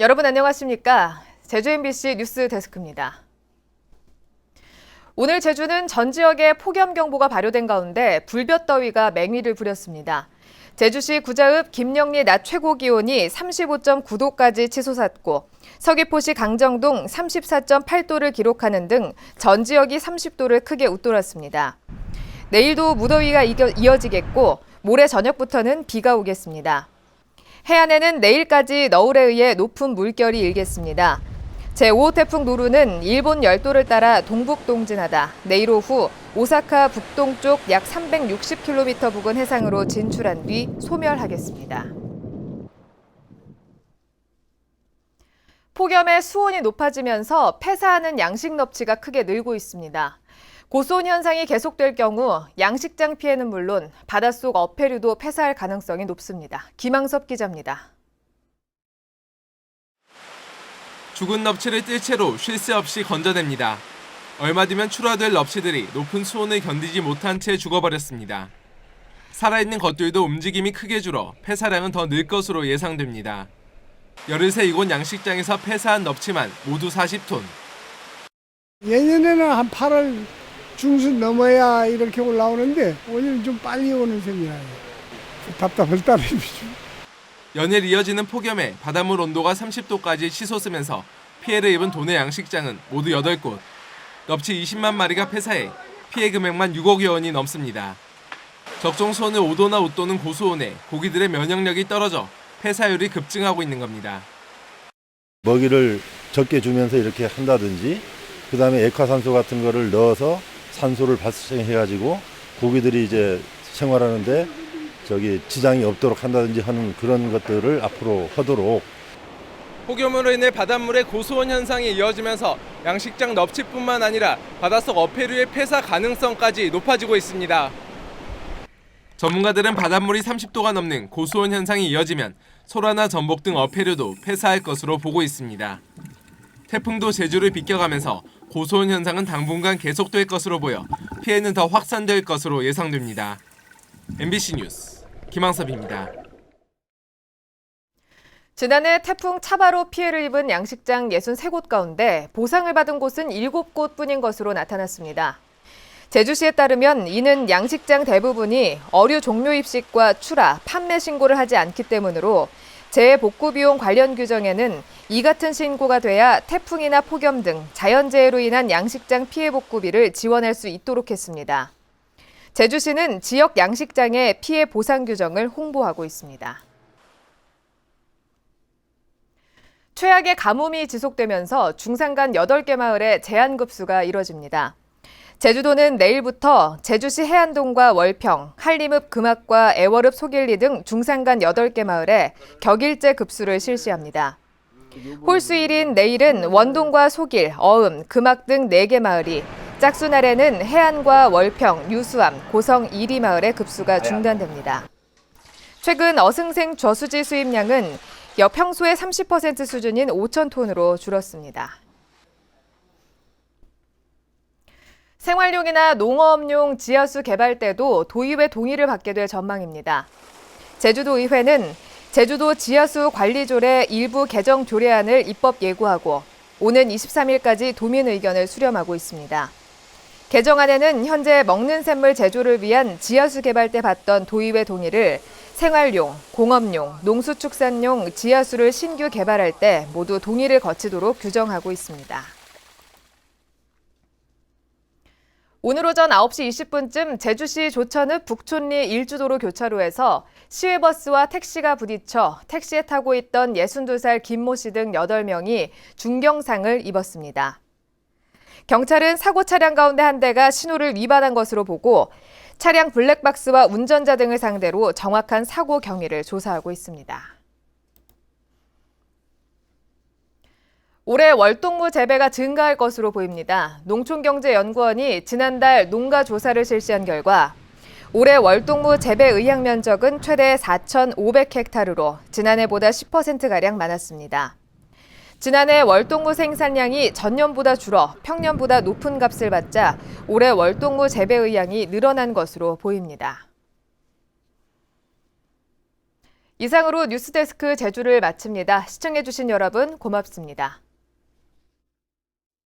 여러분 안녕하십니까? 제주 MBC 뉴스 데스크입니다. 오늘 제주는 전 지역에 폭염경보가 발효된 가운데 불볕더위가 맹위를 부렸습니다. 제주시 구자읍 김영리 낮 최고 기온이 35.9도까지 치솟았고 서귀포시 강정동 34.8도를 기록하는 등 전 지역이 30도를 크게 웃돌았습니다. 내일도 무더위가 이어지겠고 모레 저녁부터는 비가 오겠습니다. 해안에는 내일까지 너울에 의해 높은 물결이 일겠습니다. 제5호 태풍 노루는 일본 열도를 따라 동북 동진하다 내일 오후 오사카 북동쪽 약 360km 부근 해상으로 진출한 뒤 소멸하겠습니다. 폭염에 수온이 높아지면서 폐사하는 양식 섭취가 크게 늘고 있습니다. 고수온 현상이 계속될 경우 양식장 피해는 물론 바닷속 어패류도 폐사할 가능성이 높습니다. 김항섭 기자입니다. 죽은 넙치를 뜰 채로 쉴 새 없이 건져냅니다. 얼마 뒤면 출하될 넙치들이 높은 수온을 견디지 못한 채 죽어버렸습니다. 살아있는 것들도 움직임이 크게 줄어 폐사량은 더 늘 것으로 예상됩니다. 열흘 새 이곳 양식장에서 폐사한 넙치만 모두 40톤. 예년에는 한 8월 중순 넘어야 이렇게 올라오는데 오늘은 좀 빨리 오는 셈이야. 답답할 따름이죠. 연일 이어지는 폭염에 바닷물 온도가 30도까지 치솟으면서 피해를 입은 도내 양식장은 모두 8곳. 넙치 20만 마리가 폐사해 피해 금액만 6억여 원이 넘습니다. 적정 수온을 5도나 웃도는 고수온에 고기들의 면역력이 떨어져 폐사율이 급증하고 있는 겁니다. 먹이를 적게 주면서 이렇게 한다든지 그다음에 액화산소 같은 거를 넣어서 산소를 발생해가지고 고기들이 이제 생활하는데 지장이 없도록 한다든지 하는 그런 것들을 앞으로 하도록. 폭염으로 인해 바닷물의 고수온 현상이 이어지면서 양식장 넙치뿐만 아니라 바닷속 어패류의 폐사 가능성까지 높아지고 있습니다. 전문가들은 바닷물이 30도가 넘는 고수온 현상이 이어지면 소라나 전복 등 어패류도 폐사할 것으로 보고 있습니다. 태풍도 제주를 비껴가면서 고수온 현상은 당분간 계속될 것으로 보여 피해는 더 확산될 것으로 예상됩니다. MBC 뉴스 김항섭입니다. 지난해 태풍 차바로 피해를 입은 양식장 63곳 가운데 보상을 받은 곳은 7곳뿐인 것으로 나타났습니다. 제주시에 따르면 이는 양식장 대부분이 어류 종료 입식과 출하, 판매 신고를 하지 않기 때문으로 재해복구비용 관련 규정에는 이 같은 신고가 돼야 태풍이나 폭염 등 자연재해로 인한 양식장 피해 복구비를 지원할 수 있도록 했습니다. 제주시는 지역 양식장의 피해 보상 규정을 홍보하고 있습니다. 최악의 가뭄이 지속되면서 중산간 8개 마을에 제한급수가 이뤄집니다. 제주도는 내일부터 제주시 해안동과 월평, 한림읍 금악과 애월읍 소길리 등 중산간 8개 마을에 격일제 급수를 실시합니다. 홀수일인 내일은 원동과 소길, 어음, 금악 등 4개 마을이, 짝수날에는 해안과 월평, 유수암, 고성, 이리 마을의 급수가 중단됩니다. 최근 어승생 저수지 수입량은 평소의 30% 수준인 5,000톤으로 줄었습니다. 생활용이나 농어업용 지하수 개발 때도 도의회 동의를 받게 될 전망입니다. 제주도의회는 제주도 지하수 관리조례 일부 개정 조례안을 입법 예고하고 오는 23일까지 도민 의견을 수렴하고 있습니다. 개정안에는 현재 먹는 샘물 제조를 위한 지하수 개발 때 받던 도의회 동의를 생활용, 공업용, 농수축산용 지하수를 신규 개발할 때 모두 동의를 거치도록 규정하고 있습니다. 오늘 오전 9시 20분쯤 제주시 조천읍 북촌리 일주도로 교차로에서 시외버스와 택시가 부딪혀 택시에 타고 있던 62살 김모 씨 등 8명이 중경상을 입었습니다. 경찰은 사고 차량 가운데 한 대가 신호를 위반한 것으로 보고 차량 블랙박스와 운전자 등을 상대로 정확한 사고 경위를 조사하고 있습니다. 올해 월동무 재배가 증가할 것으로 보입니다. 농촌경제연구원이 지난달 농가 조사를 실시한 결과 올해 월동무 재배 의향 면적은 최대 4,500헥타르로 지난해보다 10%가량 많았습니다. 지난해 월동무 생산량이 전년보다 줄어 평년보다 높은 값을 받자 올해 월동무 재배 의향이 늘어난 것으로 보입니다. 이상으로 뉴스데스크 제주를 마칩니다. 시청해주신 여러분 고맙습니다.